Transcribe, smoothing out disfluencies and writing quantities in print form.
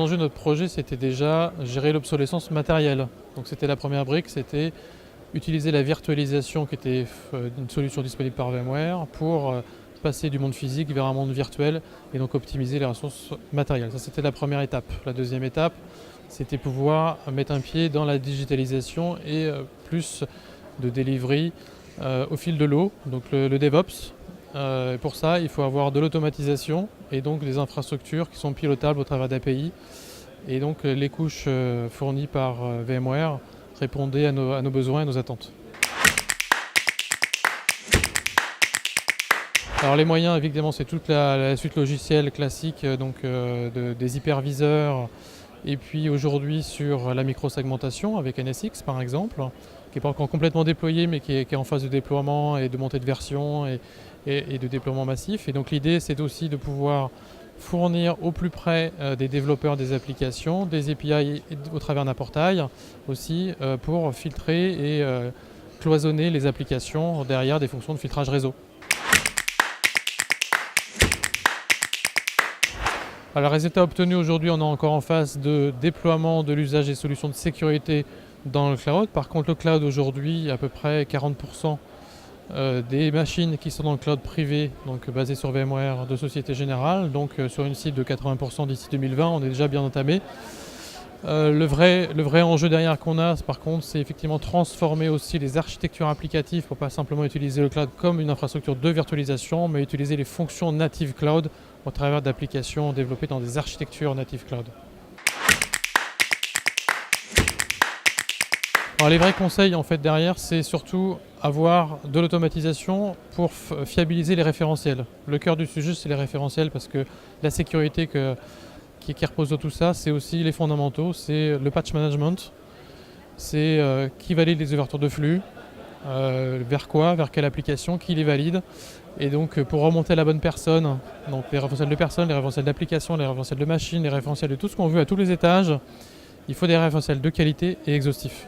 gros enjeux de notre projet, c'était déjà gérer l'obsolescence matérielle. Donc c'était la première brique, c'était utiliser la virtualisation qui était une solution disponible par VMware pour passer du monde physique vers un monde virtuel et donc optimiser les ressources matérielles. Ça, c'était la première étape. La deuxième étape, c'était pouvoir mettre un pied dans la digitalisation et plus de delivery au fil de l'eau, donc le DevOps. Pour ça, il faut avoir de l'automatisation et donc des infrastructures qui sont pilotables au travers d'API. Et donc les couches fournies par VMware répondaient à nos besoins et nos attentes. Alors les moyens, évidemment, c'est toute la suite logicielle classique des hyperviseurs, et puis aujourd'hui sur la microsegmentation avec NSX par exemple, qui n'est pas encore complètement déployé mais qui est en phase de déploiement et de montée de version et de déploiement massif. Et donc l'idée, c'est aussi de pouvoir fournir au plus près des développeurs des applications, des API au travers d'un portail aussi pour filtrer et cloisonner les applications derrière des fonctions de filtrage réseau. Alors, résultat obtenu aujourd'hui, on est encore en phase de déploiement de l'usage des solutions de sécurité dans le cloud. Par contre, le cloud aujourd'hui, à peu près 40% des machines qui sont dans le cloud privé, donc basées sur VMware de Société Générale, donc sur une cible de 80% d'ici 2020, on est déjà bien entamé. Le vrai enjeu derrière qu'on a, par contre, c'est effectivement transformer aussi les architectures applicatives pour pas simplement utiliser le cloud comme une infrastructure de virtualisation, mais utiliser les fonctions native cloud au travers d'applications développées dans des architectures native cloud. Alors les vrais conseils en fait derrière, c'est surtout avoir de l'automatisation pour fiabiliser les référentiels. Le cœur du sujet, c'est les référentiels parce que la sécurité qui repose sur tout ça, c'est aussi les fondamentaux, c'est le patch management, c'est qui valide les ouvertures de flux, vers quoi, vers quelle application, qui les valide. Et donc pour remonter à la bonne personne, donc les référentiels de personnes, les référentiels d'applications, les référentiels de machines, les référentiels de tout ce qu'on veut à tous les étages, il faut des référentiels de qualité et exhaustifs.